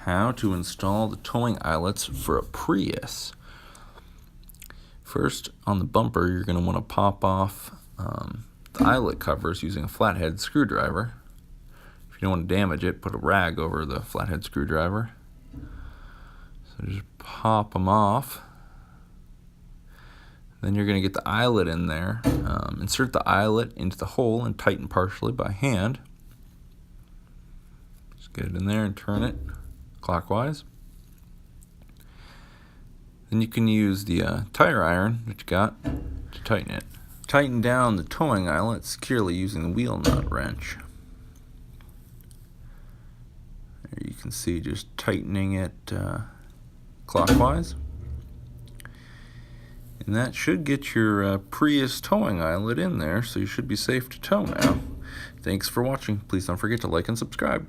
how to install the towing eyelets for a Prius. First, on the bumper, you're going to want to pop off the eyelet covers using a flathead screwdriver. If you don't want to damage it, put a rag over the flathead screwdriver. So just pop them off. Then you're going to get the eyelet in there. Insert the eyelet into the hole and tighten partially by hand. Just get it in there and turn it clockwise. Then you can use the tire iron that you got to tighten it. Tighten down the towing eyelet securely using the wheel nut wrench. There you can see just tightening it clockwise. And that should get your Prius towing eyelet in there, so you should be safe to tow now. Thanks for watching. Please don't forget to like and subscribe.